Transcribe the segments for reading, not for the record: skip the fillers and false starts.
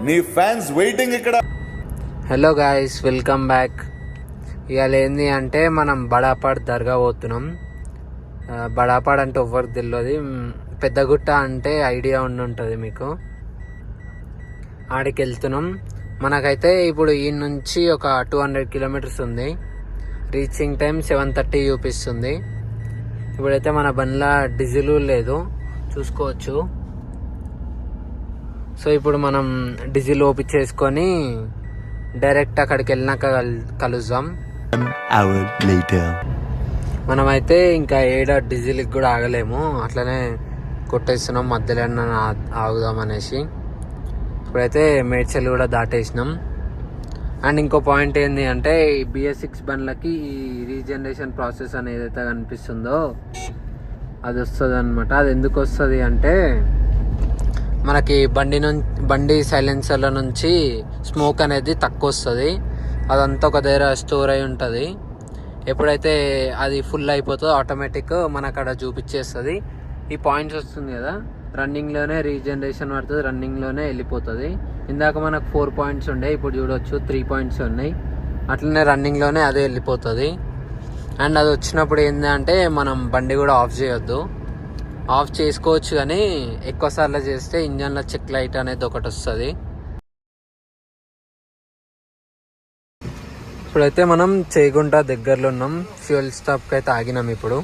నీ fans waiting ఇక్కడ. Hello guys, welcome back. ఇవాళ ఏంది అంటే మనం బడాపాడ్ దర్గా పోతున్నాం. బడాపాడ్ అంటే ఎవరికి తెలియదు, పెద్దగుట్ట అంటే ఐడియా ఉంటుంది మీకు. ఆడికి వెళ్తున్నాం. మనకైతే ఇప్పుడు ఈ నుంచి ఒక 200 కిలోమీటర్స్ ఉంది. రీచింగ్ టైం 7:30 చూపిస్తుంది. ఇప్పుడైతే మన బండ్ల డీజిల్ లేదు, చూసుకోవచ్చు. సో ఇప్పుడు మనం డీజిల్ ఓపించేసుకొని డైరెక్ట్ అక్కడికి వెళ్ళినాక కలుద్దాం. మనమైతే ఇంకా డీజిల్కి కూడా ఆగలేము, అట్లనే కొట్టేస్తున్నాం. మధ్యలో ఆగుదాం అనేసి ఇప్పుడైతే మేడ్చల్ కూడా దాటేసినాం. అండ్ ఇంకో పాయింట్ ఏంటి అంటే BS6 బండ్లకి ఈ రీజనరేషన్ ప్రాసెస్ అనేది ఏదైతే కనిపిస్తుందో అది వస్తుంది అనమాట. అది ఎందుకు వస్తుంది అంటే మనకి బండి సైలెన్సర్ల నుంచి స్మోక్ అనేది తక్కువ వస్తుంది. అదంతా ఒక దగ్గర స్టోర్ అయి ఉంటుంది. ఎప్పుడైతే అది ఫుల్ అయిపోతుందో ఆటోమేటిక్ మన అక్కడ చూపించేస్తుంది. ఈ పాయింట్స్ వస్తుంది కదా, రన్నింగ్లోనే రీజనరేషన్ పడుతుంది, రన్నింగ్లోనే వెళ్ళిపోతుంది. ఇందాక మనకు 4 పాయింట్స్ ఉండే, ఇప్పుడు చూడవచ్చు 3 పాయింట్స్ ఉన్నాయి. అట్లనే రన్నింగ్లోనే అదే వెళ్ళిపోతుంది. అండ్ అది వచ్చినప్పుడు ఏంటంటే మనం బండి కూడా ఆఫ్ చేయొద్దు. ఆఫ్ చేసుకోవచ్చు కానీ ఎక్కువసార్లు చేస్తే ఇంజన్లో చెక్ లైట్ అనేది ఒకటి వస్తుంది. ఇప్పుడైతే మనం చేగుంట దగ్గరలో ఉన్నాం. ఫ్యూయల్ స్టాప్కి అయితే ఆగినాం. ఇప్పుడు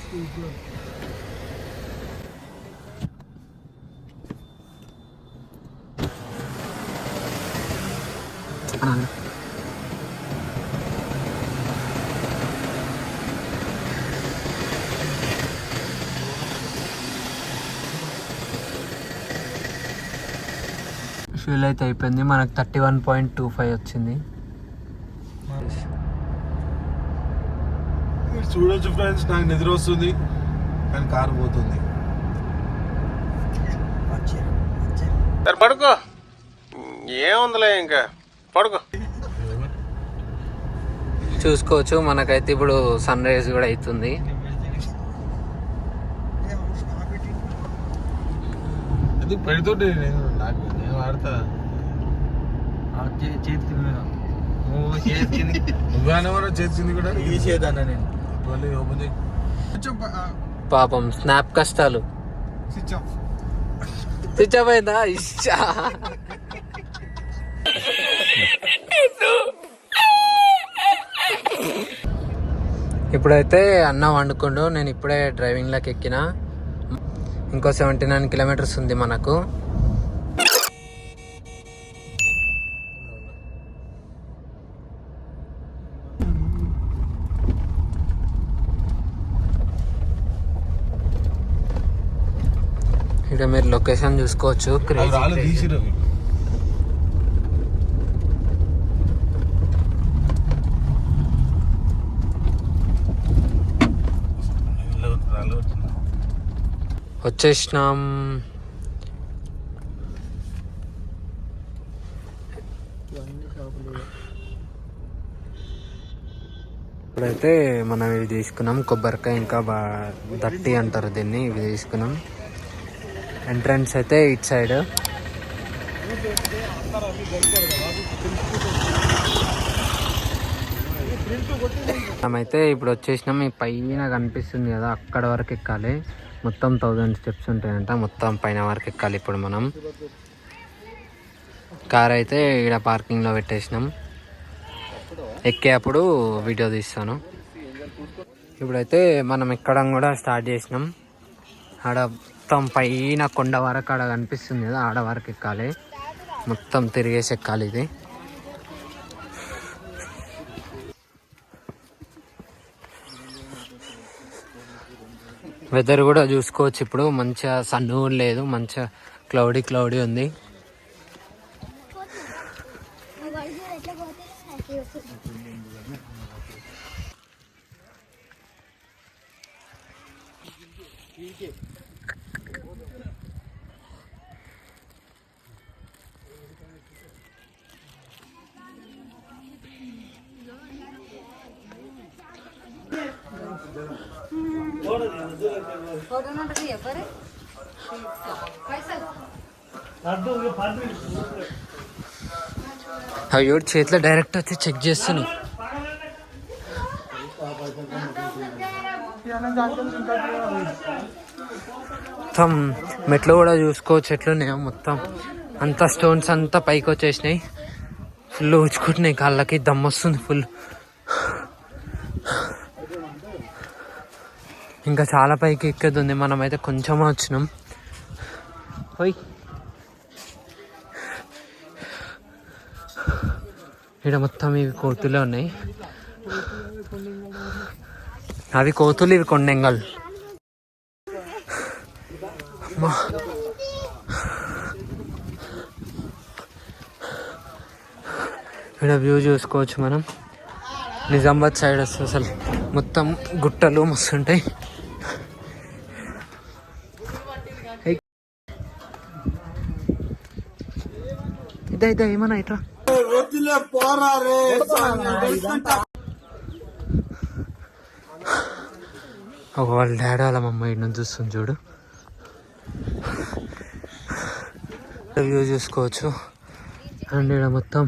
ఫ్యూల్ అయితే అయిపోయింది. మనకు 31.25 వచ్చింది. చూడొచ్చు ఫ్రెండ్స్, నాకు నిద్ర వస్తుంది కానీ కారు పోతుంది. పడుకో, ఏముందిలే ఇంకా పడుకో. చూసుకోవచ్చు మనకైతే ఇప్పుడు సన్ రైజ్ కూడా అవుతుంది. ఎందుకు పెడుతుంటే నేను ఆడతా చేతింది కూడా చేద్దాను నేను. పాపం స్నాప్ కష్టాలు. స్విచ్ ఆఫ్ అయిందా? ఇష్టా ఇప్పుడైతే అన్నం వండుకుంటూ నేను ఇప్పుడే డ్రైవింగ్లోకి ఎక్కిన. ఇంకో 79 కిలోమీటర్స్ ఉంది మనకు. ఇక్కడ మీరు లొకేషన్ చూసుకోవచ్చు. వచ్చేసినాం. ఇప్పుడైతే మనం ఇవి తీసుకున్నాం, కొబ్బరికాయ ఇంకా దట్టి అంటారు దీన్ని. ఇవి తీసుకున్నాం. ఎంట్రన్స్ అయితే ఇట్ సైడ్. మనమైతే ఇప్పుడు వచ్చేసినాం. ఈ పైన కనిపిస్తుంది కదా, అక్కడ వరకు ఎక్కాలి. మొత్తం 1000 స్టెప్స్ ఉంటాయంట. మొత్తం పైన వరకు ఎక్కాలి. ఇప్పుడు మనం కార్ అయితే ఇక్కడ పార్కింగ్లో పెట్టేసినాం. ఎక్కేటప్పుడు వీడియో తీస్తాను. ఇప్పుడైతే మనం ఎక్కడం కూడా స్టార్ట్ చేసినాం. ఆడ మొత్తం పైన కొండ వరకు ఆడ కనిపిస్తుంది కదా, ఆడ వరకు ఎక్కాలి. మొత్తం తిరిగేసి ఎక్కాలి. ఇది వెదర్ కూడా చూసుకోవచ్చు. ఇప్పుడు మంచిగా సన్ లేదు, మంచిగా క్లౌడీ ఉంది. అయ్యో చేతిలో డైరెక్ట్ వచ్చి చెక్ చేస్తాను. మొత్తం మెట్లు కూడా చూసుకోవచ్చు ఎట్లున్నాయో. మొత్తం అంతా స్టోన్స్ అంతా పైకి వచ్చేసినాయి. ఫుల్ ఉచ్చుకుంటున్నాయి కాళ్ళకి, దమ్ వస్తుంది ఫుల్. ఇంకా చాలా పైకి ఎక్కేది ఉంది. మనమైతే కొంచెం వచ్చినాం. పోయి ఇక్కడ మొత్తం ఇవి కోతులే ఉన్నాయి. అవి కోతులు, ఇవి కొండెంగల్. ఇక్కడ వ్యూ చూసుకోవచ్చు మనం. నిజామాబాద్ సైడ్ వస్తుంది అసలు మొత్తం గుట్టలు మస్తు ఉంటాయి. ఇదే ఏమన్నా ఇట్లా ఒక వాళ్ళ డాడీ వాళ్ళ మమ్మ ఇటు నుంచి చూస్తుంది చూడు. వ్యూ చూసుకోవచ్చు. అండ్ ఇక్కడ మొత్తం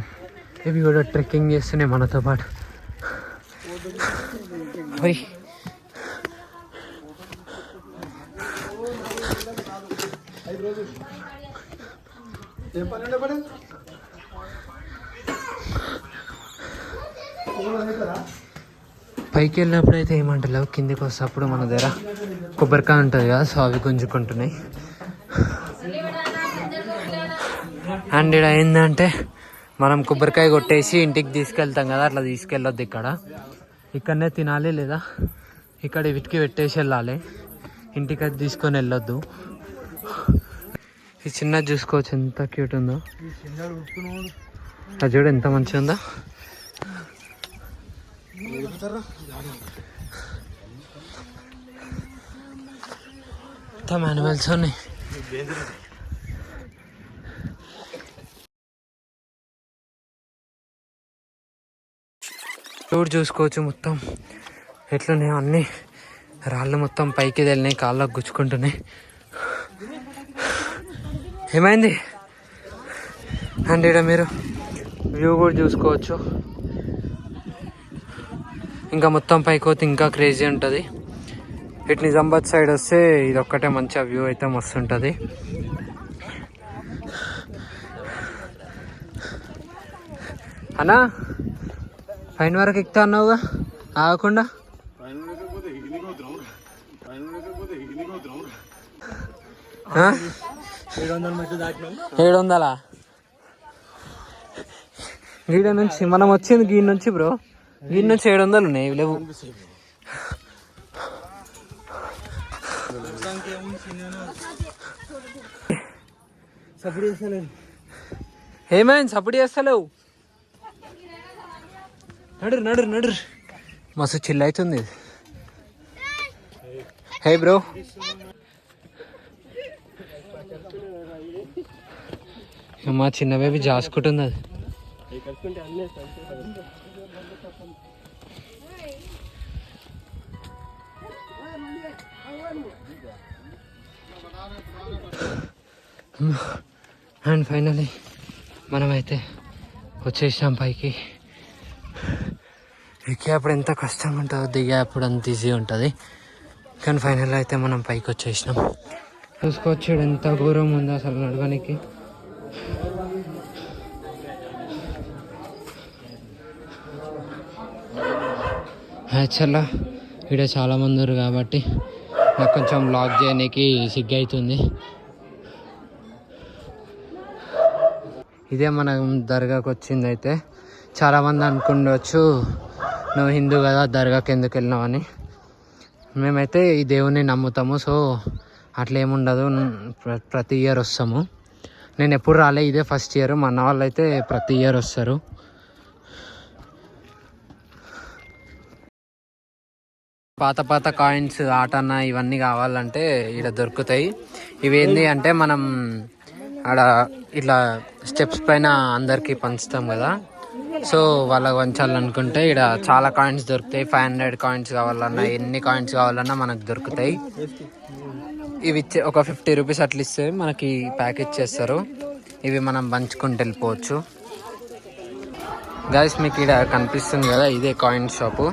ఇవి కూడా ట్రెక్కింగ్ చేస్తున్నాయి మనతో పాటు. పోయి పైకి వెళ్ళినప్పుడు అయితే ఏమంటలేవు, కిందికి వస్తేప్పుడు మన దగ్గర కొబ్బరికాయ ఉంటుంది కదా, సో అవి గుంజుకుంటున్నాయి. అండ్ ఇక్కడ ఏంటంటే మనం కొబ్బరికాయ కొట్టేసి ఇంటికి తీసుకెళ్తాం కదా, అట్లా తీసుకెళ్ళొద్దు. ఇక్కడనే తినాలి, లేదా ఇక్కడ వీటికి పెట్టేసి వెళ్ళాలి. ఇంటికి అది తీసుకొని వెళ్ళొద్దు. ఈ చిన్నది చూసుకోవచ్చు ఎంత క్యూట్ ఉందో. అది చూడు ఎంత మంచిగా ఉందో. మొత్తం యానిమల్స్ ఉన్నాయి. రోడ్ చూసుకోవచ్చు మొత్తం ఎట్లున్నాయో. అన్నీ రాళ్ళు మొత్తం పైకి వెళ్ళినాయి, కాళ్ళకు గుచ్చుకుంటున్నాయి. ఏమైంది? అండ్ ఇక్కడ మీరు వ్యూ కూడా చూసుకోవచ్చు. ఇంకా మొత్తం పైకి పోతే ఇంకా క్రేజీ ఉంటుంది. ఇటు నిజామాబాద్ సైడ్ వస్తే ఇది ఒక్కటే మంచిగా వ్యూ అయితే మస్తు ఉంటుంది. అన్నా పైన వరకు ఎక్కుతా అన్నావుగా ఆగకుండా. 700 గీడ నుంచి మనం వచ్చింది, గీ నుంచి బ్రో, గీ నుంచి 700 ఉన్నాయి. ఇవి లేవు. ఏమైంది? సపోర్ట్ చేస్తలేవు. నడురు నడురు నడురు. మస్తు చిల్ అవుతుంది. హే బ్రో, మా చిన్న బేబీ జాసుకుంటుంది. అది అండ్ ఫైనలీ మనమైతే వచ్చేసాం పైకి. ఎక్కేప్పుడు ఎంత కష్టంగా ఉంటుందో, దిగేప్పుడు అంత ఈజీ ఉంటుంది. కానీ ఫైనల్ అయితే మనం పైకి వచ్చేసినాం. చూసుకోవచ్చు ఎంత ఘోరం ఉందో అసలు నడవడానికి. యాక్చువల్గా ఇక్కడ చాలామంది ఉన్నారు కాబట్టి నాకు కొంచెం బ్లాగ్ చేయడానికి సిగ్గు అవుతుంది. ఇదే మనం దర్గాకి వచ్చింది. అయితే చాలామంది అనుకుండవచ్చు నువ్వు హిందూ కదా దర్గాకి ఎందుకు వెళ్ళినావు అని. మేమైతే ఈ దేవుని నమ్ముతాము, సో అట్లా ఏముండదు. ప్రతి ఇయర్ వస్తాము. నేను ఎప్పుడు రాలే, ఇదే ఫస్ట్ ఇయర్. మా అన్న వాళ్ళు అయితే ప్రతి ఇయర్ వస్తారు. పాత పాత కాయిన్స్, ఆటన ఇవన్నీ కావాలంటే ఇక్కడ దొరుకుతాయి. ఇవేంటి అంటే మనం ఆడ ఇట్లా స్టెప్స్ పైన అందరికీ పంచుతాం కదా, సో వాళ్ళకి పంచాలనుకుంటే ఇక్కడ చాలా కాయిన్స్ దొరుకుతాయి. 500 కాయిన్స్ కావాలన్నా, ఎన్ని కాయిన్స్ కావాలన్నా మనకు దొరుకుతాయి. ఇవి ఇచ్చే ఒక 50 రూపీస్ అట్లా ఇస్తే మనకి ప్యాకేజ్ చేస్తారు. ఇవి మనం పంచుకుంటూ వెళ్ళిపోవచ్చు. గైస్ మీకు ఇక్కడ కనిపిస్తుంది కదా, ఇదే కాయిన్ షాపు.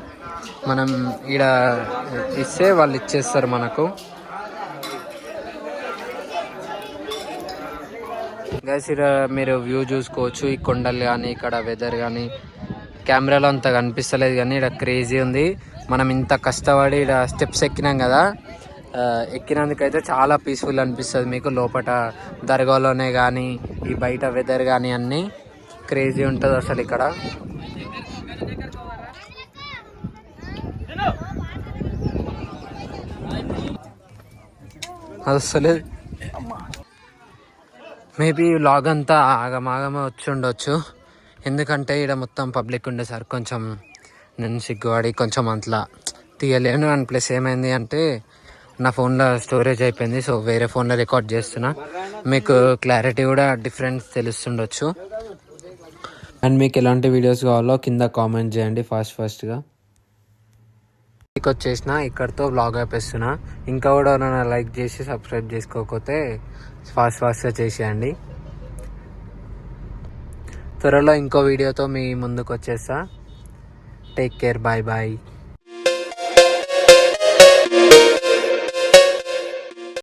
మనం ఇక్కడ ఇస్తే వాళ్ళు ఇచ్చేస్తారు మనకు. గైస్ ఇక్కడ మీరు వ్యూ చూసుకోవచ్చు, ఈ కొండలు కానీ ఇక్కడ వెదర్ కానీ. కెమెరాలో అంత కనిపిస్తలేదు కానీ ఇక్కడ క్రేజీ ఉంది. మనం ఇంత కష్టపడి ఇక్కడ స్టెప్స్ ఎక్కినాం కదా, ఎక్కినందుకైతే చాలా పీస్ఫుల్ అనిపిస్తుంది మీకు. లోపల దర్గాలోనే కానీ ఈ బయట వెదర్ కానీ అన్నీ క్రేజీ ఉంటుంది అసలు ఇక్కడ. అసలేదు మేబీ వ్లాగ్ అంతా ఆగమాగమే వచ్చి ఉండొచ్చు, ఎందుకంటే ఇక్కడ మొత్తం పబ్లిక్ ఉండేసరికి కొంచెం నేను సిగ్గుపడి కొంచెం అట్లా తీయలేను. అండ్ ప్లస్ ఏమైంది అంటే నా ఫోన్లో స్టోరేజ్ అయిపోయింది, సో వేరే ఫోన్లో రికార్డ్ చేస్తున్నా. మీకు క్లారిటీ కూడా డిఫరెన్స్ తెలుస్తుండొచ్చు. అండ్ మీకు ఎలాంటి వీడియోస్ కావాలో కింద కామెంట్ చేయండి ఫాస్ట్గా. వచ్చేసిన ఇక్కడితో వ్లాగ్ ఆపేస్తున్నా. ఇంకా కూడా నన్ను లైక్ చేసి సబ్స్క్రైబ్ చేసుకోకపోతే ఫాస్ట్గా చేసేయండి. త్వరలో ఇంకో వీడియోతో మీ ముందుకు వచ్చేస్తా. Take care, bye.